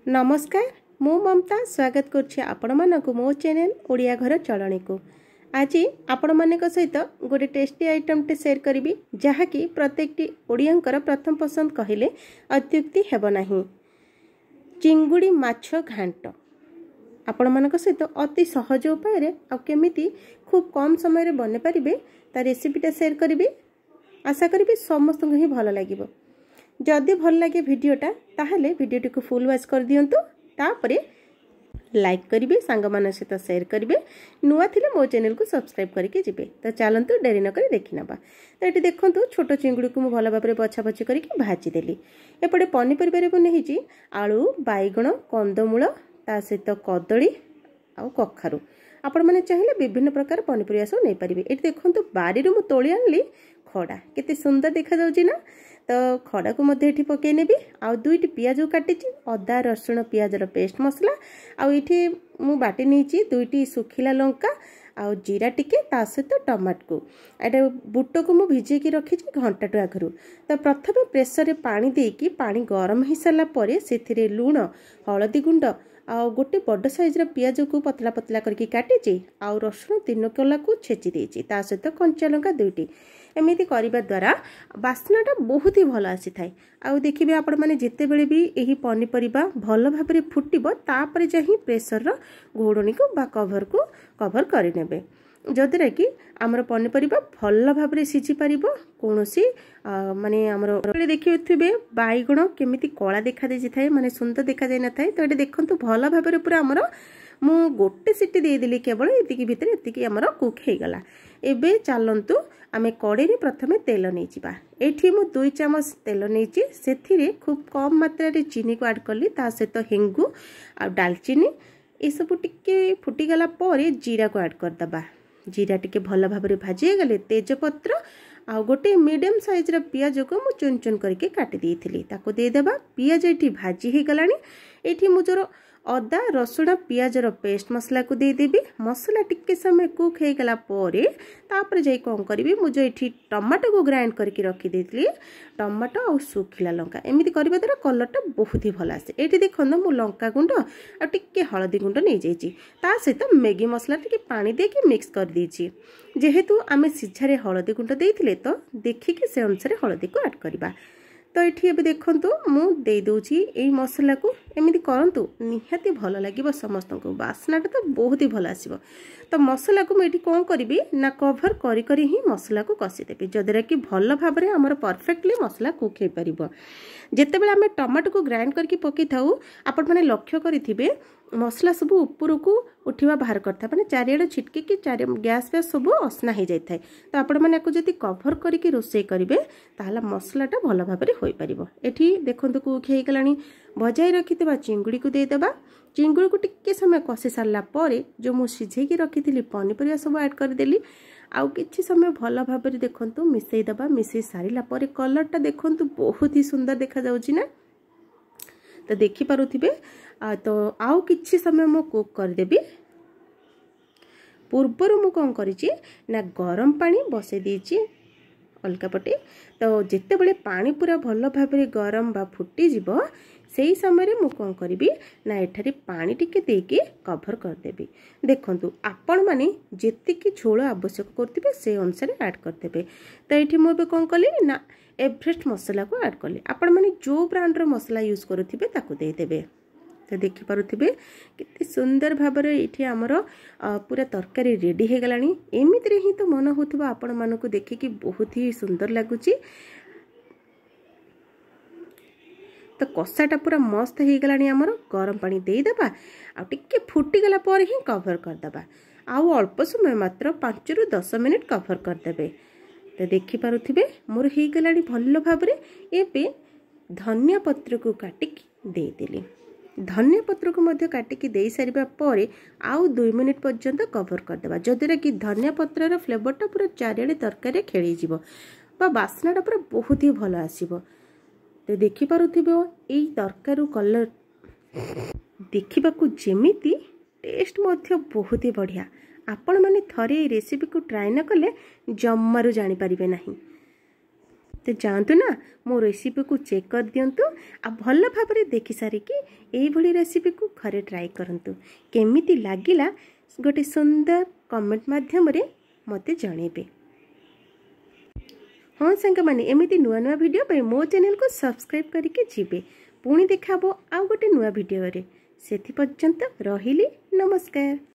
नमस्कार मु ममता स्वागत करुच्ची आपण मानक मो चैनल ओडिया घर चलणी को। आज आपण मानक सहित गोटे टेस्टी आइटम टे शेयर करी जहाँकि प्रत्येक ओडियांकर प्रथम पसंद कहले अत्युक्ति हेब नाही। चिंगुड़ी माछ घांट आपण मानक सहित अति सहज उपाय केमिति खूब कम समय रे बने पारिबे ता रेसिपीटा शेयर करी। आशा करी समस्त ही भल लगे। जदि भल लगे वीडियोटा ताहले वीडियोटी को फुल वॉच कर दियंतु। तापरे लाइक करिवे, सांग मान सहित शेयर करिवे, नुआ थिले मो चैनल को सब्सक्राइब करके जिवे। तो चलंतु डेरी न करी देखि नबा। तो एटी देखंतु छोटो चिंगुड़ी को मु भल भाबरे बछा बछि करके भाजी देली। एपटे पनीपरिबा रे बने हिची आलू, बाइगण, कंदमूल ता सहित कदली आ कखारु। आपण माने चाहिए विभिन्न प्रकार पनीपरिया सब नहीं पारिबे। एटी देखंतु बारी रे मु तोली आनली खड़ा, केते सुंदर देखा जाउची ना। तो खड़ा को मध्य एठी पके नेबी। आ दुईटी पियाज काटिची, अदा रसुण पियाजर पेस्ट मसला आ इठी मु बाटी नीची दुईटी सुखिला लंका आ जीरा टिके ता सहित टमाट को एटा बुट को मु भिजे की रखी घंटाटू आगरू। तो प्रथम प्रेसर रे पानी देकी पानी गरम हो सारा पर से लुण, हलदी गुंड आ गोटे बड़ साइज पियाज को पतला पतला करके काटी आ रसुण 3 कोला को छेची देची ता सहित कंचा लंका दुईटी। एमिति करिबा द्वारा बास्नाटा बहुत ही भल आसी थाए। आ देखिबे आपण माने जेते बेले भी एही पनीपरिबा भल भाबरे फुटिबो तापरे जाही प्रेशर रो घोड़णी को बा कवर करि नेबे, जदरा कि हमर पनीपरिबा भल भाबरे सिझी पारिबो। कोनोसी माने हमर देखिथिबे बाइगण केमिति कळा देखा दे थाए, माने सुंदर देखा जाय न थाए। तो एटे देखंतु भल भाबरे पूरा हमर मु गोटे सीटी दे देली, केवल एतिकी भितर एतिकी हमर कुक हे गला। एबे चलंतु आमे कड़े रे प्रथमे तेल नहीं जिबा। एठी मु 2 चमच तेल नहीं, सेथिरे खूब कम मात्रा रे चीनी को ऐड करली ता सहित हेंगु आ दालचीनी ए सब टिके फुटी गला परे जीरा को ऐड कर दबा। जीरा टिके भल भाबरे भाजी गले तेजपत्र आ गोटे मीडियम साइज रा पियाज को मु चुन चुन करके काटी देइथिली ताको दे देबा। पियाज एठी भाजी हे गलानी। एठी मु जोर अदा रसुण पियाजर पेस्ट मसला को दे देबी। मसला टिके समय कुक हो गला परे तापर जाई कोन करबी मु जो एठी टमाटो को ग्राइंड करके रखी देतली, टमाटो और सुखिला लंका एमिति करबा द्वारा कलरटा बहुत ही भल आसे। एठी देखन मु लंका गुंड आ टिके हळदी गुंड नै जाईची ता सहित मैगी मसला टिके पानी दे के मिक्स कर दीची। जेहेतु आमे सिझारे हळदी गुंड देइथिले तो देखि के से अनुसार हळदी को ऐड करबा। तो ये एबे देखंतु मु दे दोची ए मसला को एमिति करंतु निहाती भल लागिबो समस्त को। बास्नाटा तो बहुत ही भल आसीबो। तो मसला को मुझे कौन करी ना कभर करी करी ही मसला को कसी देबी, जदरा कि भल भाबरे हमर परफेक्टली मसला कुक हे परिबो। जेतेबेले आमे टमाटो को ग्राइंड करके पकई थाउ आपण माने लक्ष्य करिथिबे मसला सब ऊपर को उठिवा बाहर करता माने चारियाडे छिटके कि चारि गैस पे सब असना हो जाए। तो आपण माने को जदी कभर करके रोषे करिवे ताहला मसलाटा भल भाबरे होई परिबो। एठी देखंतु कुक हे गलानी। भजाई रखितबा चिंगुड़ी को दे देबा। चिंगुड़ी को टिके समय कसी सारला परे जो मु सिझे की रखिथिली पनीपरिया सब ऐड कर देली। आउ किछि समय भल भाबरे देखंतु मिसई दबा। मिसई सारिला परे कलरटा देखंतु बहुत ही सुंदर देखा जाउची ना। तो देखि पारुथिबे। तो आउ किछि समय मु कुक कर देबी। पूर्वर मु कौन करिछि ना गरम पानी बसे दीची अलका पटे। तो जेते बेले पानी पूरा भल भाबरे गरम बा फुटी जिवो सेही समय रे मु कौन करिबी ना एठारे पानी टिके देके कवर कर देबी। देखंतु आपण माने जेतिकी झोल आवश्यक करथिबे से अनुसार ऐड कर देबे। तो एठी मु बे कौन कली ना एवरेस्ट मसला को ऐड कली। आपण माने जो ब्रांड रो मसला यूज करथिबे ताको दे देबे। तो देखि पारुथिबे केते सुंदर भाबरे एठी हमर पूरा तरकारी रेडी हे गलानी। एमिति ही तो मन होथबा आपण मानको देखि कि बहुत ही सुंदर लागुची। तो कषाटा पूरा मस्त हो गलानी। हमर गरम पानी दे देबा आ टिके फुटी गला पर ही कवर कर देबा। आ अल्प समय मात्र 5 रु 10 मिनिट कवर कर देबे। तो देखि पारुथिबे मोर हे गलानी भल्लो भाबरे। एबे धनिया पत्र को काटिक दे देली। धनिया पत्र को मध्य काटिकी दे सारिबा परे आउ 2 मिनिट पर्यंत कवर कर देबा, जदरा कि धनिया पत्र रो फ्लेवरटा पूरा चारियाडे तरकारी खेली जिवो बा बास्नाटा पूरा बहुत ही भल आसीबो। तो देखि पारुथिबो एई तरकारी कलर देखिबाकू जेमिति टेस्ट मध्य बहुत ही बढ़िया। आपण माने थरे रेसिपी को ट्राई न कले जम्मारू जानि परिबे नाही। तो जातु ना मो रेसिपी को चेक कर दिंतु आ भल भाव देखि सारिकी यही रेसिपी को घरे ट्राई करंतु केमिति लागिला गोटे सुंदर कमेंट माध्यम रे मते जणेबे। हाँ सांग माने एमिति नुआ नुआ वीडियो पे मो चैनल को सब्सक्राइब करके जीवे। पुणी देखाबो आउ गोटे नुआ वीडियो रे। सेथि पर्यंत रहिली नमस्कार।